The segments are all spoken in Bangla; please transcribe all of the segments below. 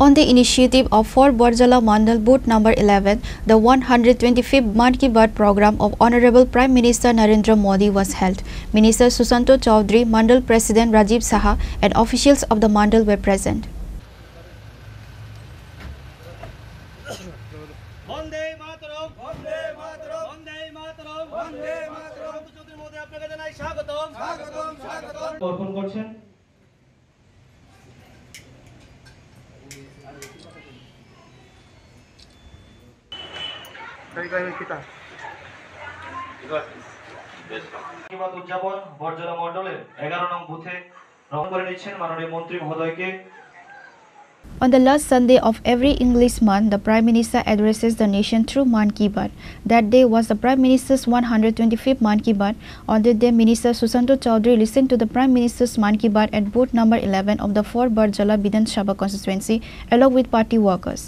On the initiative of Fort Barjala Mandal Booth number 11, the 125th Mann Ki Baat program of Honorable Prime Minister Narendra Modi was held. Minister Susanto Chaudhary, Mandal President Rajiv Saha and officials of the Mandal were present. উদযাপন বরজলা মণ্ডলের 11 নং বুথে গ্রহণ করে নিচ্ছেন মাননীয় মন্ত্রী মহোদয়কে। On the last Sunday of every English month, the Prime Minister addresses the nation through Mann Ki Baat. That day was the Prime Minister's 125th Mann Ki Baat. On that day, Minister Susanto Chaudhary listened to the Prime Minister's Mann Ki Baat at booth number 11 of the Fort Barjala Bidhan Sabha constituency along with party workers.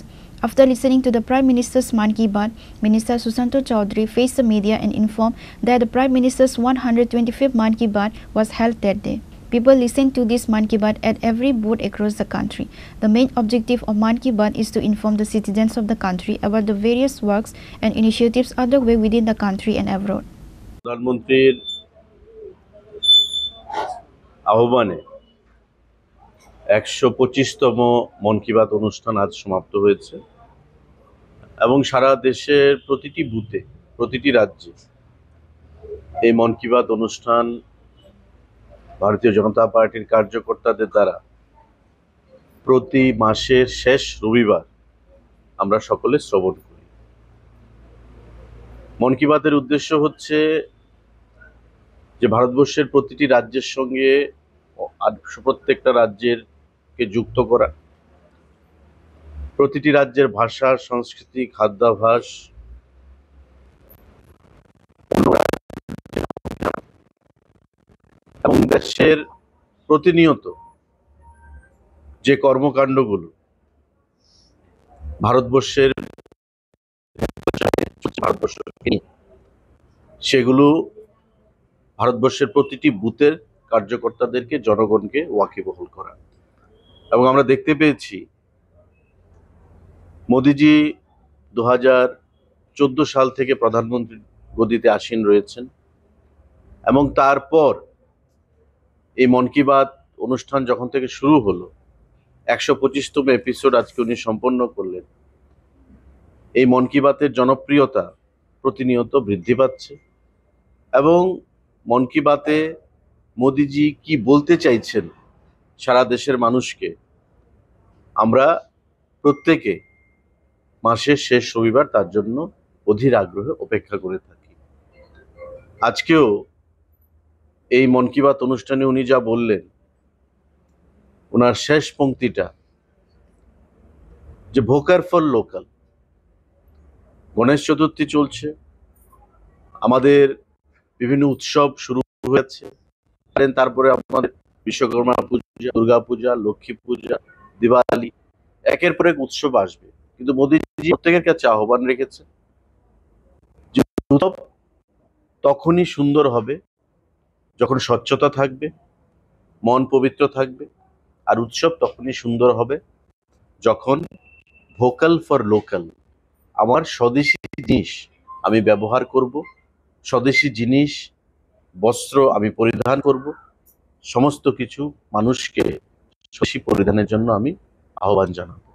After listening to the Prime Minister's Mann Ki Baat, Minister Susanto Chaudhary faced the media and informed that the Prime Minister's 125th Mann Ki Baat was held that day. People listened to this Mann Ki Baat at every booth across the country. The main objective of Mann Ki Baat is to inform the citizens of the country about the various works and initiatives underway within the country and abroad. প্রধানমন্ত্রীর আহ্বানে 125তম মন কি বাত অনুষ্ঠান আজ সমাপ্ত হয়েছে এবং সারা দেশের প্রতিটি বুথে প্রতিটি রাজ্যে এই মন কি বাত অনুষ্ঠান ভারতীয় জনতা পার্টির কার্যকর্তাদের দ্বারা প্রতি মাসের শেষ রবিবার আমরা সকলে শ্রবণ করি। মন কি বাতের উদ্দেশ্য হচ্ছে যে ভারতবর্ষের প্রতিটি রাজ্যের সঙ্গে প্রত্যেকটা রাজ্যেরকে যুক্ত করা, প্রতিটি রাজ্যের ভাষা, সংস্কৃতি, খাদ্যাভ্যাস এবং দেশের প্রতিনিয়ত যে কর্মকাণ্ডগুলো সেগুলো ভারতবর্ষের প্রতিটি বুথের কার্যকর্তাদেরকে, জনগণকে ওয়াকিবহাল করা। এবং আমরা দেখতে পেয়েছি মোদিজি 2014 সাল থেকে প্রধানমন্ত্রী গদিতে আসীন রয়েছেন এবং তারপর এই মন কি বাত অনুষ্ঠান যখন থেকে শুরু হলো 125তম এপিসোড আজকে উনি সম্পন্ন করলেন। এই মন কি বাতের জনপ্রিয়তা প্রতিনিয়ত বৃদ্ধি পাচ্ছে এবং মন কি বাতে মোদিজি কি বলতে চাইছেন সারা দেশের মানুষকে আমরা প্রত্যেকে মাসের শেষ রবিবার তার জন্য অধীর আগ্রহে অপেক্ষা করে থাকি। আজকেও এই মন কি বাত অনুষ্ঠানে উনি যা বললেন, ওনার শেষ পংক্তিটা যে vocal for local. Ganesh Chaturthi চলছে, আমাদের বিভিন্ন উৎসব শুরু হয়েছে, তারপরে আমাদের বিশ্বকর্মা পূজা, দুর্গা পূজা, লক্ষ্মী পূজা, দিওয়ালি, একের পর এক উৎসব আসবে। কিন্তু মোদিজি প্রত্যেকের কাছে আহ্বান রেখেছে যে উৎসব তখনই সুন্দর হবে যখন স্বচ্ছতা থাকবে, মন পবিত্র থাকবে, আর উৎসব তখনই সুন্দর হবে যখন ভোকাল ফর লোকাল, আমার স্বদেশি জিনিস আমি ব্যবহার করব, স্বদেশি জিনিস, বস্ত্র আমি পরিধান করব, সমস্ত কিছু মানুষকে স্বদেশি পরিধানের জন্য আমি আহ্বান জানাবো।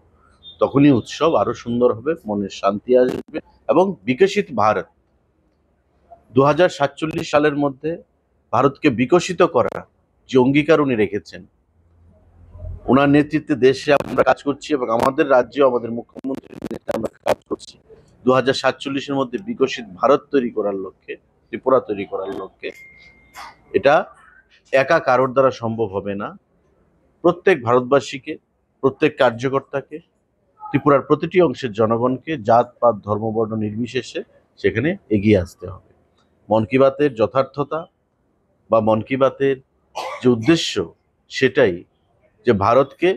তখনই উৎসব আরো সুন্দর হবে, মনের শান্তি আসবে এবং বিকশিত ভারত 2047 সালের মধ্যে ভারতকে বিকশিত করার যে অঙ্গীকার উনি রেখেছেন, ওনার নেতৃত্বে দেশে আমরা কাজ করছি এবং আমাদের রাজ্যে আমাদের মুখ্যমন্ত্রীর নেতৃত্বে আমরা কাজ করছি 2047-এর মধ্যে বিকশিত ভারত তৈরি করার লক্ষ্যে, ত্রিপুরা তৈরি করার লক্ষ্যে। এটা একা কারোর দ্বারা সম্ভব হবে না। প্রত্যেক ভারতবাসীকে, প্রত্যেক কার্যকর্তাকে, ত্রিপুরার প্রতিটি অংশের জনগণকে জাত পাত ধর্ম বর্ণ নির্বিশেষে সেখানে এগিয়ে আসতে হবে। মন কি বাতের যথার্থতা বা মন কি বাতের যে উদ্দেশ্য সেটাই যে ভারতকে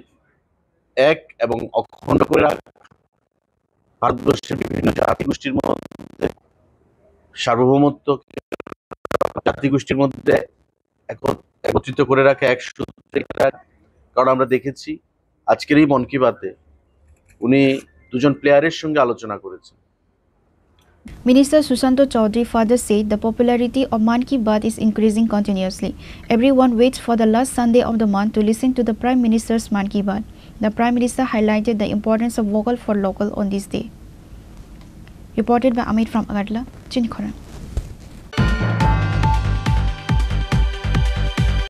এক এবং অখণ্ড করে রাখা, ভারতবর্ষের বিভিন্ন জাতিগোষ্ঠীর মধ্যে সার্বভৌমত্ব, জাতিগোষ্ঠীর মধ্যে একত্রিত করে রাখা, এক সূত্রে রাখা। কারণ আমরা দেখেছি আজকের এই মন কি বাতে উনি দুজন প্লেয়ারের সঙ্গে আলোচনা করেছেন। Minister Susanto Chaudhary further said the popularity of Mann Ki Baat is increasing continuously. Everyone waits for the last Sunday of the month to listen to the Prime Minister's Mann Ki Baat. The Prime Minister highlighted the importance of vocal for local on this day. Reported by Amit from Agadla, Chinkhora.